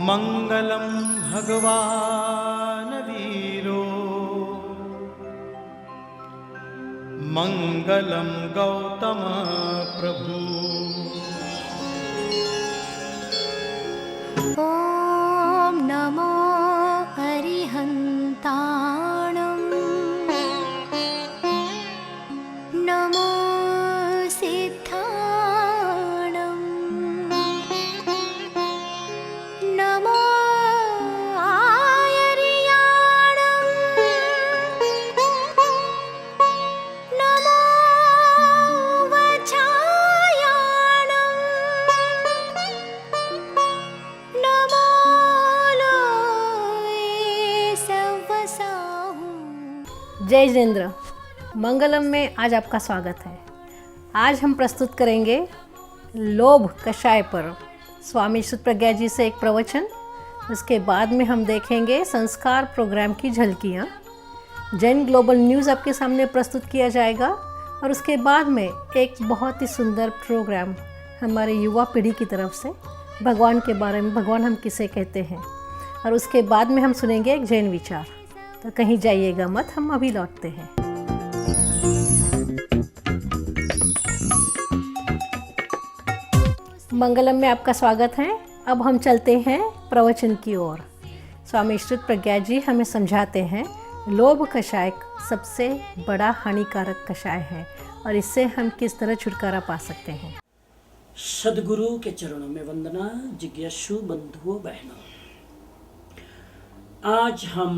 मङ्गलं भगवान् वीरो मङ्गलं गौतम प्रभु। ॐ नमो हरिहन्ताणं नमो सिद्धाणं नमो आयर्याणं नमो वचायाणं नमो लोये सवसाहु। जय जिनेंद्र। मंगलम में आज आपका स्वागत है। आज हम प्रस्तुत करेंगे लोभ कषाय पर स्वामी श्री प्रज्ञा जी से एक प्रवचन। उसके बाद में हम देखेंगे संस्कार प्रोग्राम की झलकियाँ। जैन ग्लोबल न्यूज़ आपके सामने प्रस्तुत किया जाएगा और उसके बाद में एक बहुत ही सुंदर प्रोग्राम हमारे युवा पीढ़ी की तरफ से भगवान के बारे में, भगवान हम किसे कहते हैं, और उसके बाद में हम सुनेंगे एक जैन विचार। तो कहीं जाइएगा मत, हम अभी लौटते हैं। मंगलम में आपका स्वागत है। अब हम चलते हैं प्रवचन की ओर। स्वामी श्री प्रज्ञा जी हमें समझाते हैं लोभ कषाय सबसे बड़ा हानिकारक कषाय है और इससे हम किस तरह छुटकारा पा सकते हैं। सदगुरु के चरणों में वंदना। जिज्ञासु बंधुओं बहनों, आज हम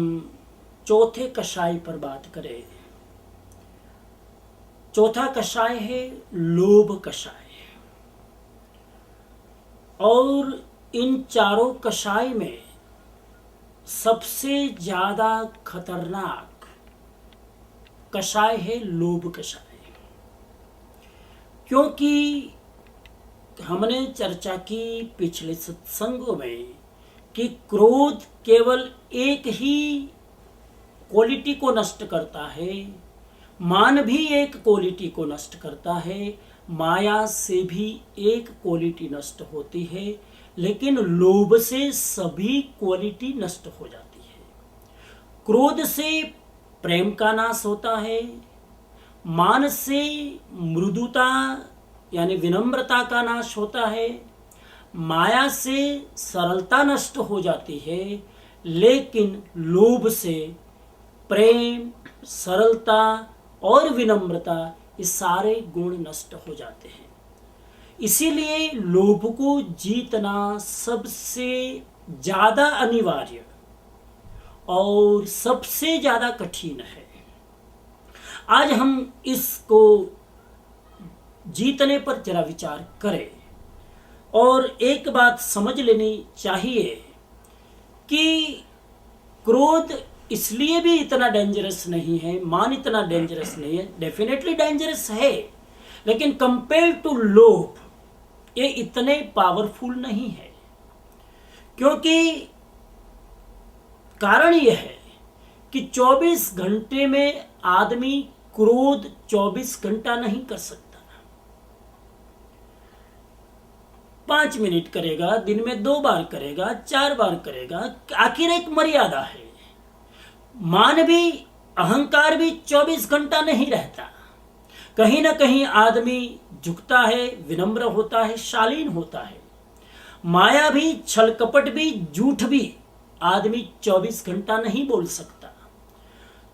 चौथे कषाय पर बात करें। चौथा कषाय है लोभ कषाय। और इन चारों कषाय में सबसे ज्यादा खतरनाक कषाय है लोभ कषाय, क्योंकि हमने चर्चा की पिछले सत्संगों में कि क्रोध केवल एक ही क्वालिटी को नष्ट करता है, मान भी एक क्वालिटी को नष्ट करता है, माया से भी एक क्वालिटी नष्ट होती है, लेकिन लोभ से सभी क्वालिटी नष्ट हो जाती है। क्रोध से प्रेम का नाश होता है, मान से मृदुता यानी विनम्रता का नाश होता है, माया से सरलता नष्ट हो जाती है, लेकिन लोभ से प्रेम, सरलता और विनम्रता ये सारे गुण नष्ट हो जाते हैं। इसीलिए लोभ को जीतना सबसे ज्यादा अनिवार्य और सबसे ज्यादा कठिन है। आज हम इसको जीतने पर जरा विचार करें और एक बात समझ लेनी चाहिए कि क्रोध इसलिए भी इतना डेंजरस नहीं है, मान इतना डेंजरस नहीं है, डेफिनेटली डेंजरस है, लेकिन कंपेयर टू लोभ ये इतने पावरफुल नहीं है। क्योंकि कारण यह है कि 24 घंटे में आदमी क्रोध 24 घंटा नहीं कर सकता। 5 मिनट करेगा, दिन में 2 बार करेगा, 4 बार करेगा, आखिर एक मर्यादा है। मान भी, अहंकार भी 24 घंटा नहीं रहता। कहीं ना कहीं आदमी झुकता है, विनम्र होता है, शालीन होता है। माया भी, छल कपट भी, झूठ भी आदमी 24 घंटा नहीं बोल सकता।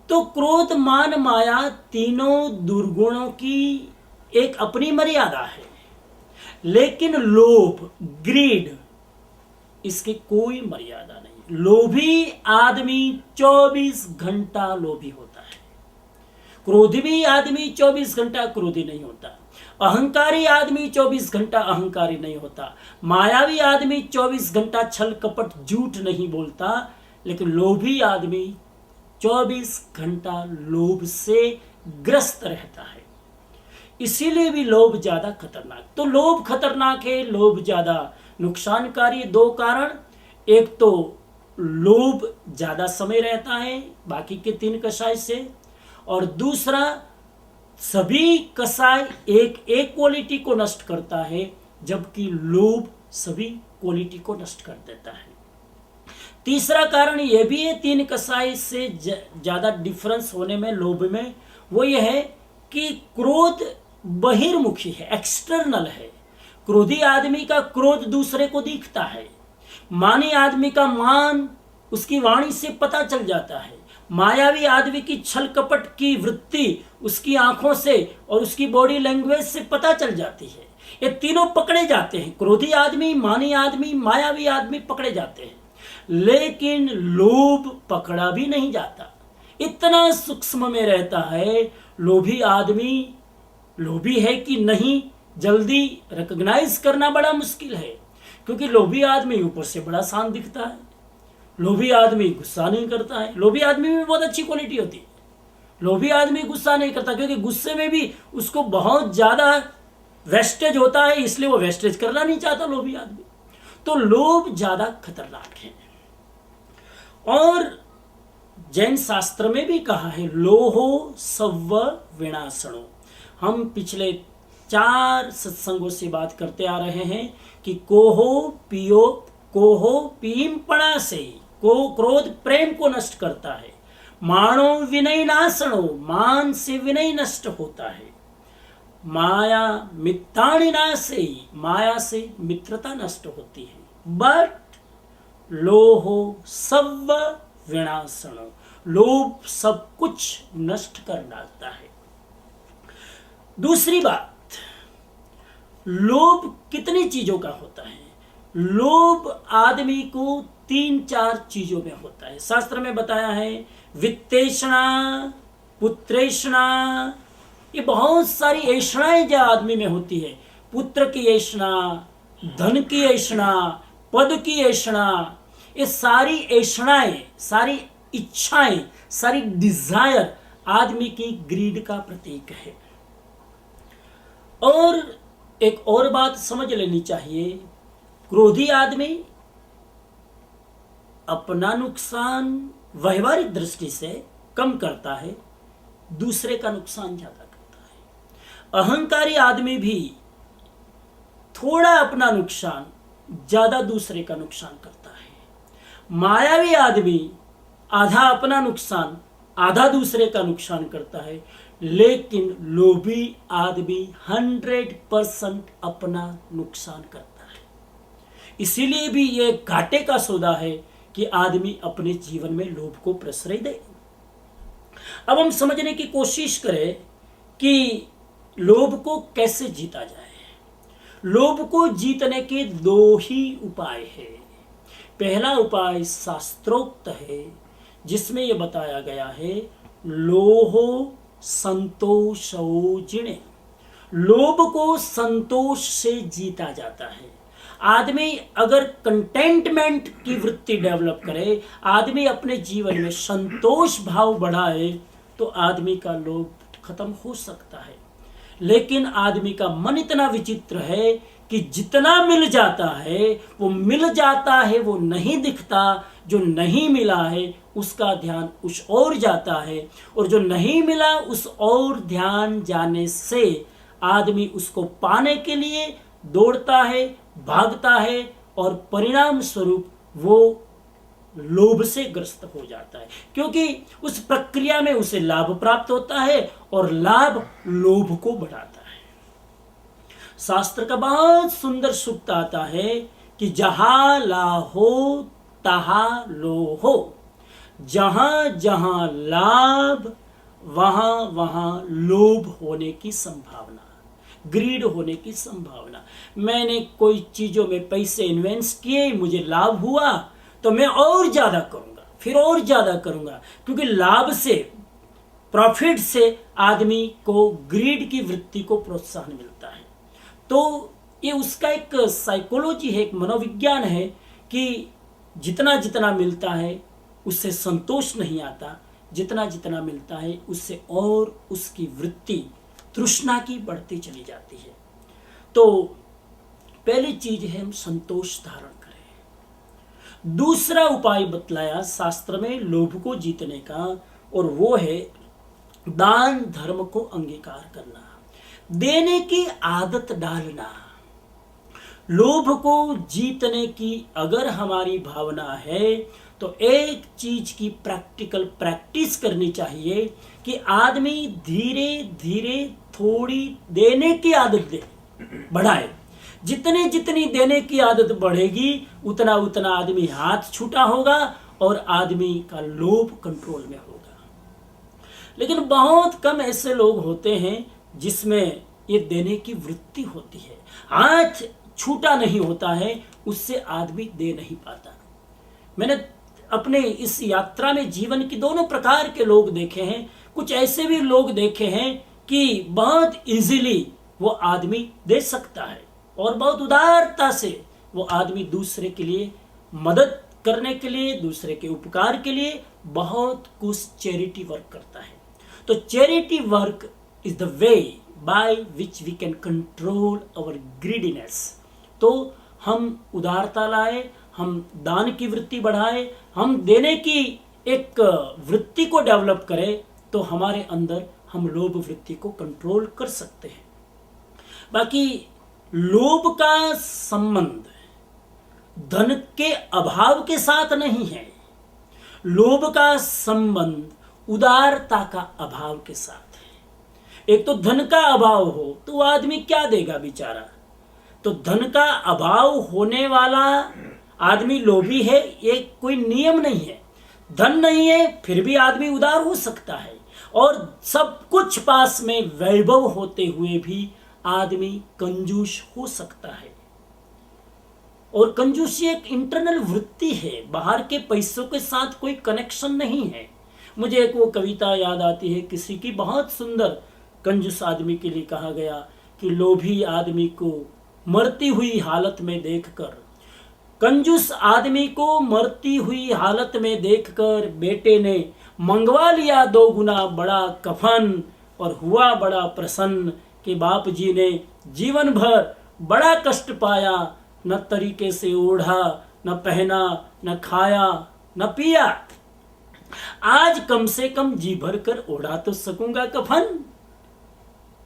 तो क्रोध, मान, माया तीनों दुर्गुणों की एक अपनी मर्यादा है, लेकिन लोभ, ग्रीड, इसकी कोई मर्यादा नहीं। लोभी आदमी 24 घंटा लोभी होता है, क्रोधी भी आदमी 24 घंटा क्रोधी नहीं होता, अहंकारी आदमी 24 घंटा अहंकारी नहीं होता, मायावी आदमी 24 घंटा छल कपट झूठ नहीं बोलता, लेकिन लोभी आदमी 24 घंटा लोभ से ग्रस्त रहता है। इसीलिए भी लोभ ज्यादा खतरनाक। तो लोभ खतरनाक है, लोभ ज्यादा नुकसानकारी है। 2 कारण, एक तो लोभ ज्यादा समय रहता है बाकी के 3 कषाय से, और दूसरा सभी कषाय एक एक क्वालिटी को नष्ट करता है, जबकि लोभ सभी क्वालिटी को नष्ट कर देता है। तीसरा कारण यह भी है तीन कसाई से ज्यादा डिफरेंस होने में लोभ में, वो ये है कि क्रोध बहिर्मुखी है, एक्सटर्नल है। क्रोधी आदमी का क्रोध दूसरे को दिखता है। मानी आदमी का मान उसकी वाणी से पता चल जाता है। मायावी आदमी की छल कपट की वृत्ति उसकी आंखों से और उसकी बॉडी लैंग्वेज से पता चल जाती है। ये तीनों पकड़े जाते हैं, क्रोधी आदमी, मानी आदमी, मायावी आदमी पकड़े जाते हैं। लेकिन लोभ पकड़ा भी नहीं जाता, इतना सूक्ष्म में रहता है। लोभी आदमी लोभी है कि नहीं जल्दी रिकॉग्नाइज करना बड़ा मुश्किल है, क्योंकि लोभी आदमी ऊपर से बड़ा शांत दिखता है। लोभी आदमी गुस्सा नहीं करता है। लोभी आदमी में बहुत अच्छी क्वालिटी होती है। लोभी आदमी गुस्सा नहीं करता, क्योंकि गुस्से में भी उसको बहुत ज्यादा वेस्टेज होता है, इसलिए वो वेस्टेज करना नहीं चाहता लोभी आदमी। तो लोभ ज्यादा खतरनाक है। और जैन शास्त्र में भी कहा है लोहो सव्व विनाशनो। हम पिछले 4 सत्संगों से बात करते आ रहे हैं कि कोहो पीम पणा से को क्रोध प्रेम को नष्ट करता है। मानो विनय नाशनो, मान से विनय नष्ट होता है। माया मित्राणि नाशे, माया से मित्रता नष्ट होती है। बट लोहो सव्व विनाशनो, लोभ सब कुछ नष्ट कर डालता है। दूसरी बात, लोभ कितनी चीजों का होता है? लोभ आदमी को 3-4 चीजों में होता है। शास्त्र में बताया है वित्तेषणा, पुत्रेषणा, ये बहुत सारी ऐषणाएं जो आदमी में होती है। पुत्र की ऐषणा, धन की ऐषणा, पद की ऐषणा, ये सारी ऐषणाएं, सारी इच्छाएं, सारी डिजायर आदमी की ग्रीड का प्रतीक है। और एक और बात समझ लेनी चाहिए, क्रोधी आदमी अपना नुकसान व्यवहारिक दृष्टि से कम करता है, दूसरे का नुकसान ज्यादा करता है। अहंकारी आदमी भी थोड़ा अपना नुकसान, ज्यादा दूसरे का नुकसान करता है। मायावी आदमी आधा अपना नुकसान, आधा दूसरे का नुकसान करता है। लेकिन लोभी आदमी 100% अपना नुकसान करता है। इसीलिए भी ये घाटे का सौदा है कि आदमी अपने जीवन में लोभ को प्रश्रय दे। अब हम समझने की कोशिश करें कि लोभ को कैसे जीता जाए। लोभ को जीतने के 2 ही उपाय हैं। पहला उपाय शास्त्रोक्त है, जिसमें यह बताया गया है लोहो संतोषो जिणे, लोभ को संतोष से जीता जाता है। आदमी अगर कंटेंटमेंट की वृत्ति डेवलप करे, आदमी अपने जीवन में संतोष भाव बढ़ाए, तो आदमी का लोभ खत्म हो सकता है। लेकिन आदमी का मन इतना विचित्र है कि जितना मिल जाता है वो मिल जाता है, वो नहीं दिखता। जो नहीं मिला है उसका ध्यान उस ओर जाता है, और जो नहीं मिला उस ओर ध्यान जाने से आदमी उसको पाने के लिए दौड़ता है, भागता है, और परिणाम स्वरूप वो लोभ से ग्रस्त हो जाता है, क्योंकि उस प्रक्रिया में उसे लाभ प्राप्त होता है और लाभ लोभ को बढ़ाता है। शास्त्र का बहुत सुंदर सूक्त आता है कि जहां लाहो तहां लोहो, जहां जहां लाभ वहां वहां लोभ होने की संभावना, ग्रीड होने की संभावना। मैंने कोई चीजों में पैसे इन्वेस्ट किए, मुझे लाभ हुआ तो मैं और ज्यादा करूंगा, फिर और ज्यादा करूंगा, क्योंकि लाभ से, प्रॉफिट से आदमी को ग्रीड की वृत्ति को प्रोत्साहन मिलता है। तो ये उसका एक साइकोलॉजी है, एक मनोविज्ञान है कि जितना जितना मिलता है उससे संतोष नहीं आता, जितना जितना मिलता है उससे और उसकी वृत्ति तृष्णा की बढ़ती चली जाती है। तो पहली चीज है हम संतोष धारण करें। दूसरा उपाय बतलाया शास्त्र में लोभ को जीतने का, और वो है दान धर्म को अंगीकार करना, देने की आदत डालना। लोभ को जीतने की अगर हमारी भावना है तो एक चीज की प्रैक्टिकल प्रैक्टिस करनी चाहिए कि आदमी धीरे धीरे थोड़ी देने की आदत बढ़ाए। जितनी जितनी देने की आदत बढ़ेगी उतना उतना आदमी हाथ छूटा होगा और आदमी का लोभ कंट्रोल में होगा। लेकिन बहुत कम ऐसे लोग होते हैं जिसमें ये देने की वृत्ति होती है, हाथ छूटा नहीं होता है, उससे आदमी दे नहीं पाता। मैंने अपने इस यात्रा में जीवन की दोनों प्रकार के लोग देखे हैं। कुछ ऐसे भी लोग देखे हैं कि बहुत इजीली वो आदमी दे सकता है और बहुत उदारता से वो आदमी दूसरे के लिए मदद करने के लिए, दूसरे के उपकार के लिए बहुत कुछ चैरिटी वर्क करता है। तो charity work is the way by which we can control our greediness. तो हम उदारता लाए, हम दान की वृत्ति बढ़ाए, हम देने की एक वृत्ति को डेवलप करें, तो हमारे अंदर हम लोभ वृत्ति को कंट्रोल कर सकते हैं। बाकी लोभ का संबंध धन के अभाव के साथ नहीं है, लोभ का संबंध उदारता का अभाव के साथ है। एक तो धन का अभाव हो तो आदमी क्या देगा बेचारा, तो धन का अभाव होने वाला आदमी लोभी है, ये कोई नियम नहीं है। धन नहीं है फिर भी आदमी उदार हो सकता है, और सब कुछ पास में वैभव होते हुए भी आदमी कंजूस हो सकता है। और कंजूसी एक इंटरनल वृत्ति है, बाहर के पैसों के साथ कोई कनेक्शन नहीं है। मुझे एक वो कविता याद आती है किसी की, बहुत सुंदर कंजूस आदमी के लिए कहा गया कि लोभी आदमी को मरती हुई हालत में देखकर, कंजूस आदमी को मरती हुई हालत में देखकर बेटे ने मंगवा लिया 2 गुना बड़ा कफन और हुआ बड़ा प्रसन्न कि बाप जी ने जीवन भर बड़ा कष्ट पाया, न तरीके से ओढ़ा, न पहना, न खाया, न पिया। आज कम से कम जी भर कर ओढ़ा तो सकूंगा कफन।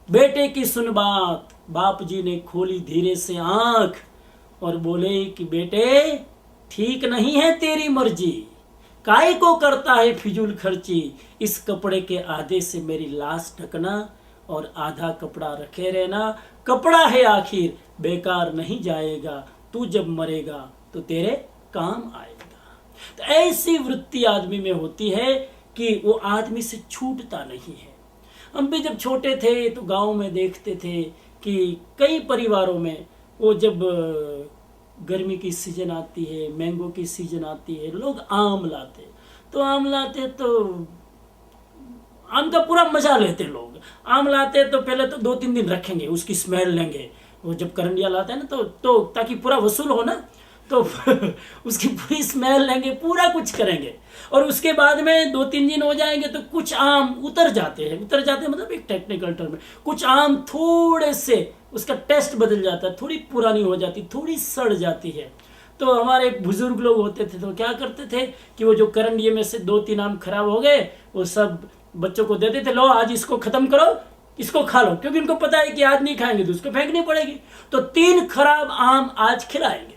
बेटे की सुन बात, बाप जी ने खोली धीरे से आंख और बोले कि बेटे ठीक नहीं है तेरी मर्जी, काय को करता है फिजूल खर्ची, इस कपड़े के आधे से मेरी लाश ढकना और आधा कपड़ा रखे रहना। कपड़ा है आखिर बेकार नहीं जाएगा, तू जब मरेगा तो तेरे काम आएगा। तो ऐसी वृत्ति आदमी में होती है कि वो आदमी से छूटता नहीं है। हम भी जब छोटे थे तो गांव में देखते थे कि कई परिवारों में वो जब गर्मी की सीजन आती है, मैंगो की सीजन आती है, लोग आम लाते, तो आम लाते तो आम का पूरा मजा लेते लोग। आम लाते तो पहले तो 2-3 दिन रखेंगे, उसकी स्मेल लेंगे। वो जब करंडिया लाते हैं ना तो ताकि पूरा वसूल हो ना, तो उसकी पूरी स्मेल लेंगे, पूरा कुछ करेंगे। और उसके बाद में 2-3 दिन हो जाएंगे तो कुछ आम उतर जाते हैं मतलब एक टेक्निकल टर्म है, कुछ आम थोड़े से उसका टेस्ट बदल जाता है, थोड़ी पुरानी हो जाती, थोड़ी सड़ जाती है। तो हमारे बुजुर्ग लोग होते थे तो क्या करते थे कि वो जो करंडिये में से 2-3 आम खराब हो गए वो सब बच्चों को देते थे, लो आज इसको खत्म करो, इसको खा लो, क्योंकि उनको पता है कि आज नहीं खाएंगे तो उसको फेंकनी पड़ेगी। तो 3 खराब आम आज खिलाएंगे,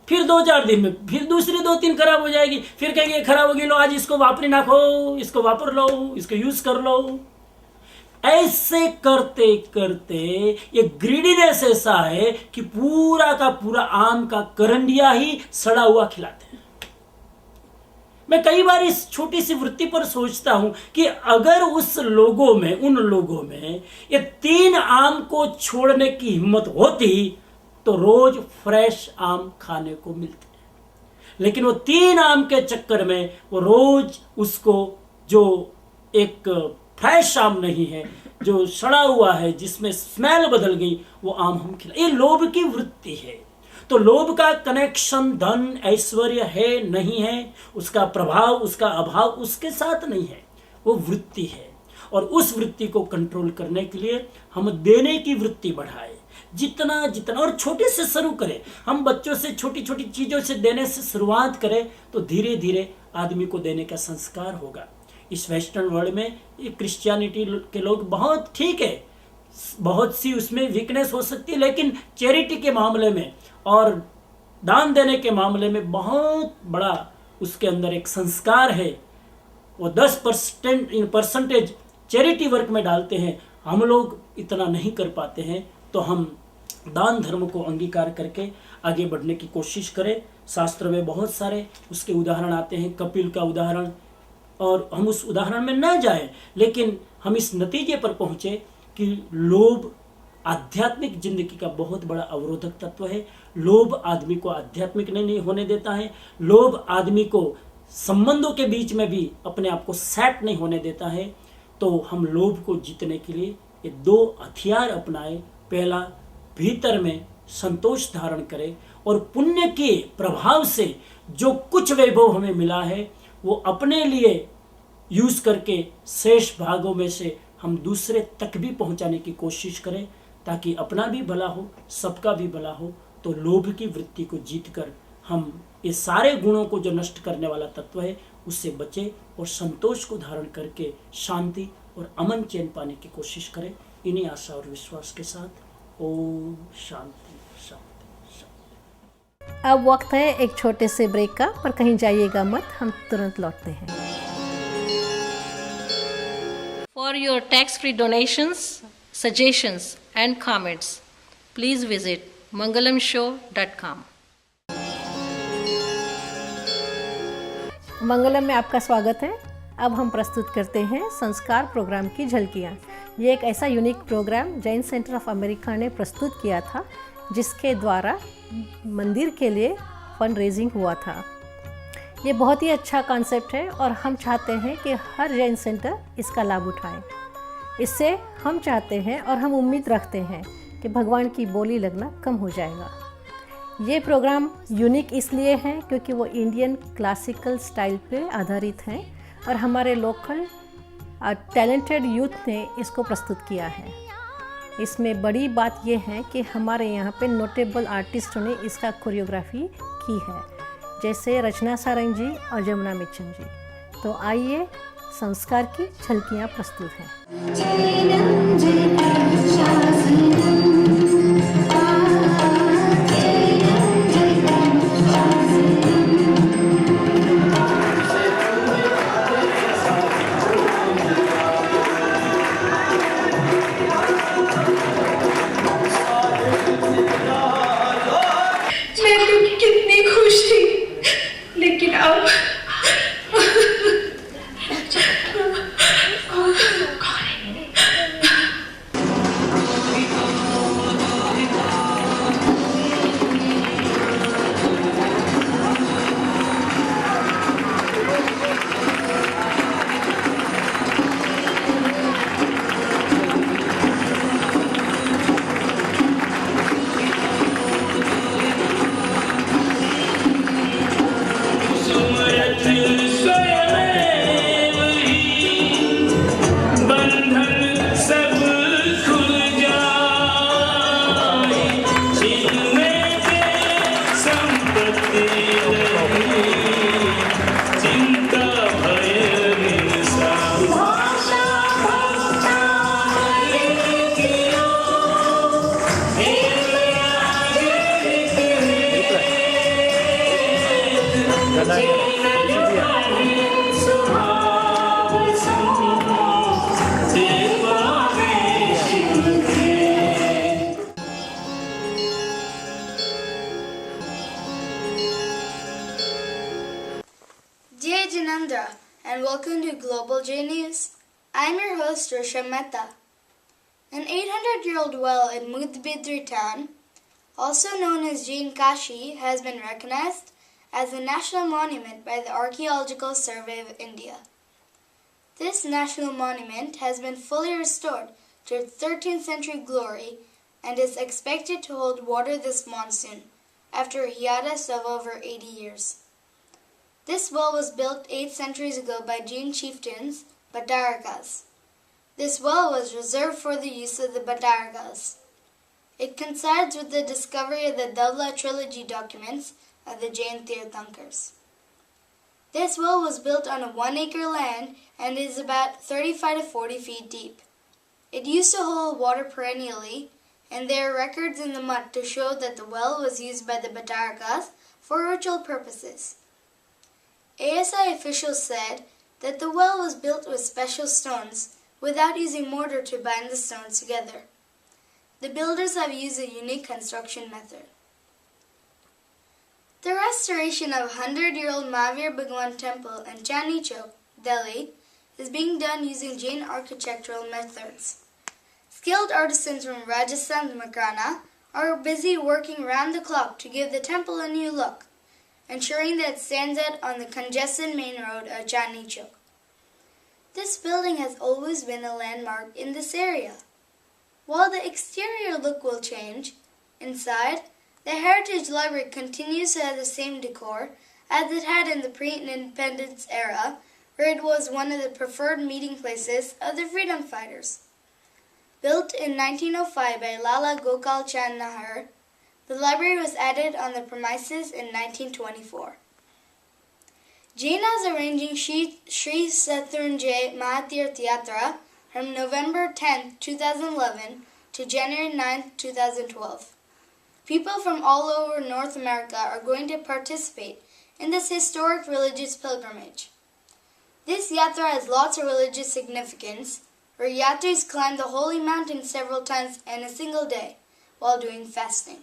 फिर 2-4 दिन में फिर दूसरी 2-3 खराब हो जाएगी, फिर कहेंगे खराब होगी, लो आज इसको वापरी नाखो, इसको वापर लो, इसको यूज कर लो। ऐसे करते करते ये ग्रीडीनेस ऐसा है कि पूरा का पूरा आम का करंडिया ही सड़ा हुआ खिलाते हैं। मैं कई बार इस छोटी सी वृत्ति पर सोचता हूं कि अगर उन लोगों में ये 3 आम को छोड़ने की हिम्मत होती तो रोज फ्रेश आम खाने को मिलते, लेकिन वो 3 आम के चक्कर में वो रोज उसको जो एक फ्रेश आम नहीं है, जो सड़ा हुआ है, जिसमें स्मेल बदल गई, वो आम हम खिला। ये लोभ की वृत्ति है। तो लोभ का कनेक्शन धन ऐश्वर्य है नहीं है, उसका प्रभाव उसका अभाव उसके साथ नहीं है, वो वृत्ति है। और उस वृत्ति को कंट्रोल करने के लिए हम देने की वृत्ति बढ़ाए, जितना जितना, और छोटे से शुरू करें। हम बच्चों से छोटी छोटी चीजों से देने से शुरुआत करें तो धीरे धीरे आदमी को देने का संस्कार होगा। इस वेस्टर्न वर्ल्ड में ये क्रिश्चियनिटी के लोग बहुत ठीक है, बहुत सी उसमें वीकनेस हो सकती है, लेकिन चैरिटी के मामले में और दान देने के मामले में बहुत बड़ा उसके अंदर एक संस्कार है। वो 10% चैरिटी वर्क में डालते हैं, हम लोग इतना नहीं कर पाते हैं। तो हम दान धर्म को अंगीकार करके आगे बढ़ने की कोशिश करें। शास्त्र में बहुत सारे उसके उदाहरण आते हैं, कपिल का उदाहरण, और हम उस उदाहरण में न जाए, लेकिन हम इस नतीजे पर पहुँचे कि लोभ आध्यात्मिक जिंदगी का बहुत बड़ा अवरोधक तत्व है। लोभ आदमी को आध्यात्मिक नहीं होने देता है। लोभ आदमी को संबंधों के बीच में भी अपने आप को सेट नहीं होने देता है। तो हम लोभ को जीतने के लिए ये 2 हथियार अपनाए। पहला, भीतर में संतोष धारण करें और पुण्य के प्रभाव से जो कुछ वैभव हमें मिला है वो अपने लिए यूज करके शेष भागों में से हम दूसरे तक भी पहुंचाने की कोशिश करें, ताकि अपना भी भला हो, सबका भी भला हो। तो लोभ की वृत्ति को जीतकर हम ये सारे गुणों को जो नष्ट करने वाला तत्व है उससे बचे और संतोष को धारण करके शांति और अमन चैन पाने की कोशिश करें। इन्हीं आशा और विश्वास के साथ ओम शांति शांति शांति। अब वक्त है एक छोटे से ब्रेक का, पर कहीं जाइएगा मत, हम तुरंत लौटते हैं। For your tax free donations, suggestions and comments, please visit mangalamshow.com। मंगलम में आपका स्वागत है। अब हम प्रस्तुत करते हैं संस्कार प्रोग्राम की झलकियाँ। ये एक ऐसा unique programme Jain Centre of America ने प्रस्तुत किया था, जिसके द्वारा मंदिर के लिए फंड रेजिंग हुआ था। ये बहुत ही अच्छा कॉन्सेप्ट है और हम चाहते हैं कि हर जैन सेंटर इसका लाभ उठाए। इससे हम चाहते हैं और हम उम्मीद रखते हैं कि भगवान की बोली लगना कम हो जाएगा। ये प्रोग्राम यूनिक इसलिए है क्योंकि वो इंडियन क्लासिकल स्टाइल पे आधारित हैं और हमारे लोकल टैलेंटेड यूथ ने इसको प्रस्तुत किया है। इसमें बड़ी बात ये है कि हमारे यहाँ पे नोटेबल आर्टिस्टों ने इसका कोरियोग्राफी की है, जैसे रचना सारंग जी और जमुना मिच्चन जी। तो आइए, संस्कार की झलकियाँ प्रस्तुत हैं। कितनी खुश थी, लेकिन अब Jai Janandra, and welcome to Global J News. I'm your host, Risha Mehta. An 800-year-old well in Mudbidri town, also known as Jain Kashi, has been recognized as a national monument by the Archaeological Survey of India. This national monument has been fully restored to its 13th century glory and is expected to hold water this monsoon, after a hiatus of over 80 years. This well was built 8 centuries ago by Jain chieftains, Bhatarakas. This well was reserved for the use of the Bhatarakas. It coincides with the discovery of the Dhavla trilogy documents of the Jain Tirthankars. This well was built on a 1-acre land and is about 35 to 40 feet deep. It used to hold water perennially and there are records in the mud to show that the well was used by the Batarakas for ritual purposes. ASI officials said that the well was built with special stones without using mortar to bind the stones together. The builders have used a unique construction method. The restoration of 100-year-old Mahavir Bhagwan Temple in Chandni Chowk, Delhi, is being done using Jain architectural methods. Skilled artisans from Rajasthan's Makrana are busy working round the clock to give the temple a new look, ensuring that it stands out on the congested main road of Chandni Chowk. This building has always been a landmark in this area. While the exterior look will change, inside, the Heritage Library continues to have the same decor as it had in the pre-independence era, where it was one of the preferred meeting places of the freedom fighters. Built in 1905 by Lala Gokal Chand Nahar, the library was added on the premises in 1924. Jain is arranging Sri Satyunjay Mahatirth Yatra from November 10, 2011 to January 9, 2012. People from all over North America are going to participate in this historic religious pilgrimage. This yatra has lots of religious significance, where yatris climb the holy mountain several times in a single day while doing fasting.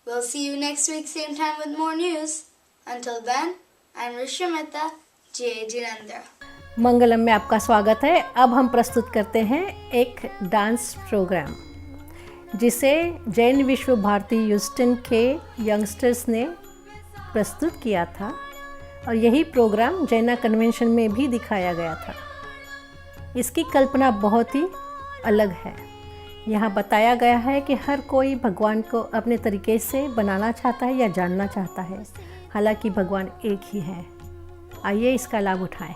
We'll see you next week, same time with more news. Until then, I'm Risha Mehta, Jai Jinendra. मंगलम में आपका स्वागत है। अब हम प्रस्तुत करते हैं एक डांस प्रोग्राम जिसे जैन विश्व भारती ह्यूस्टन के यंगस्टर्स ने प्रस्तुत किया था और यही प्रोग्राम जैना कन्वेंशन में भी दिखाया गया था। इसकी कल्पना बहुत ही अलग है। यहाँ बताया गया है कि हर कोई भगवान को अपने तरीके से बनाना चाहता है या जानना चाहता है, हालांकि भगवान एक ही है। आइए इसका लाभ उठाएं।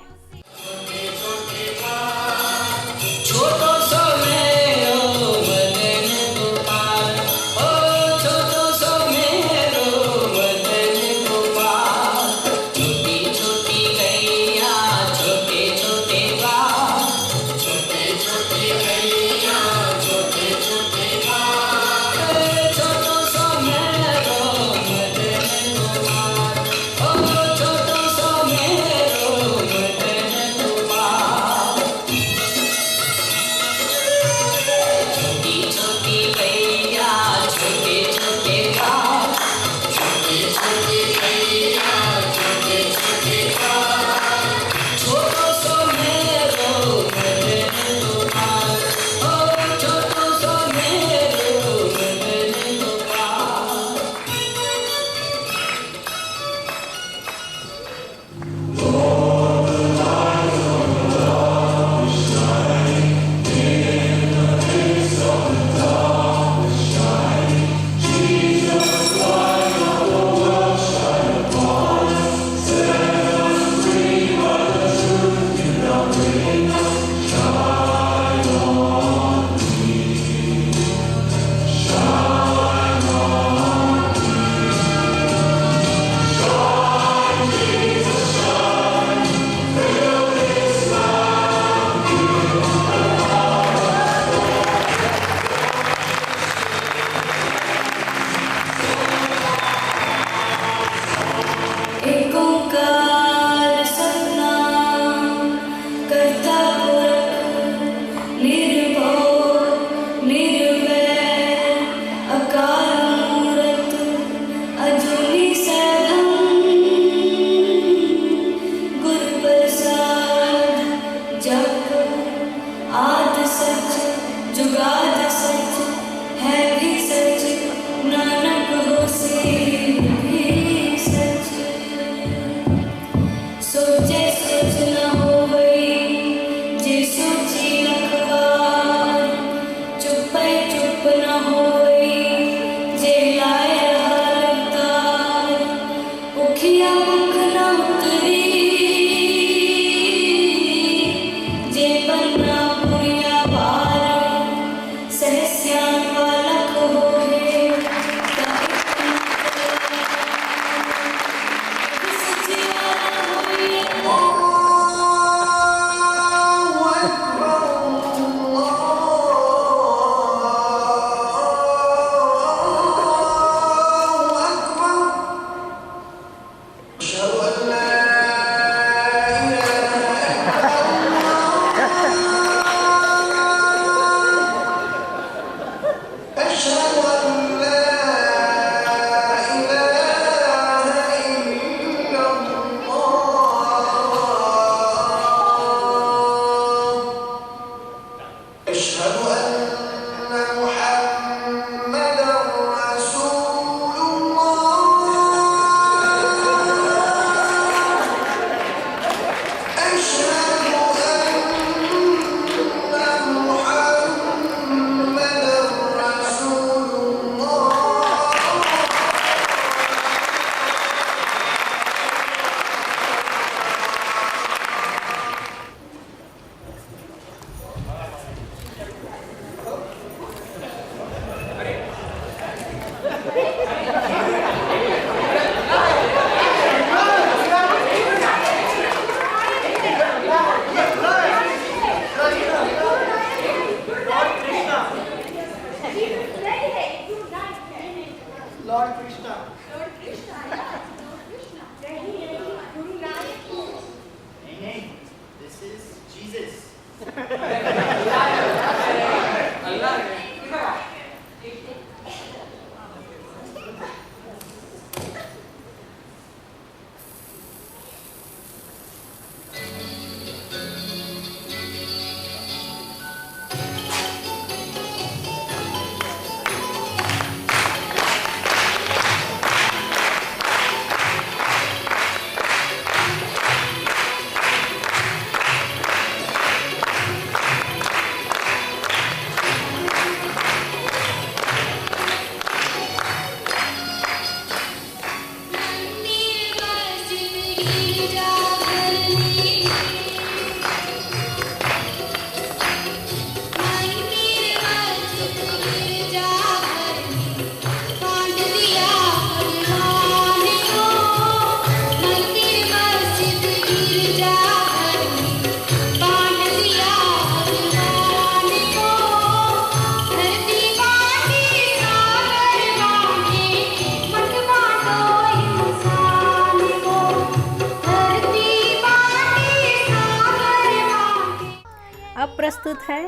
अब प्रस्तुत है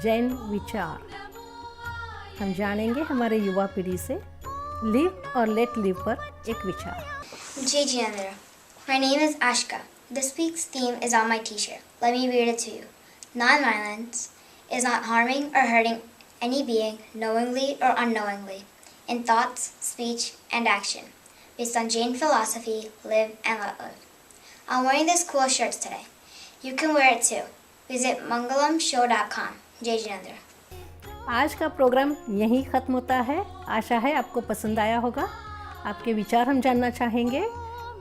जैन विचार। हम जानेंगे हमारे युवा पीढ़ी से लिव और लेट लिव पर एक विचार। Jai Jinendra. My name is Ashka. This week's theme is on my t-shirt. Let me read it to you. Non-violence is not harming or hurting any being knowingly or unknowingly in thoughts, speech, and action. Based on Jain philosophy, live and let live. I'm wearing this cool shirt today. You can wear it too. Visit mangalamshow.com. Jai Jinendra. आज का programme यहीं ख़त्म होता है। आशा है आपको पसंद आया होगा। आपके विचार हम जानना चाहेंगे।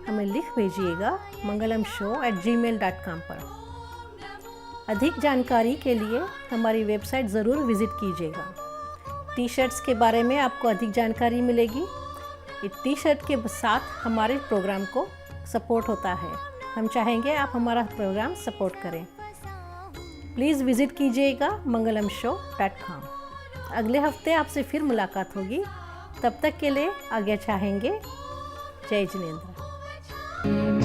हमें लिख भेजिएगा mangalamshow@gmail.com पर। अधिक जानकारी के लिए हमारी वेबसाइट ज़रूर विज़िट कीजिएगा। टी शर्ट्स के बारे में आपको अधिक जानकारी मिलेगी। इस टी शर्ट के साथ हमारे प्रोग्राम को सपोर्ट होता है। हम चाहेंगे आप हमारा प्रोग्राम सपोर्ट करें। प्लीज़ विज़िट कीजिएगा mangalamshow.com। अगले हफ्ते आपसे फिर मुलाकात होगी। तब तक के लिए आज्ञा चाहेंगे। जय जिनेंद्र।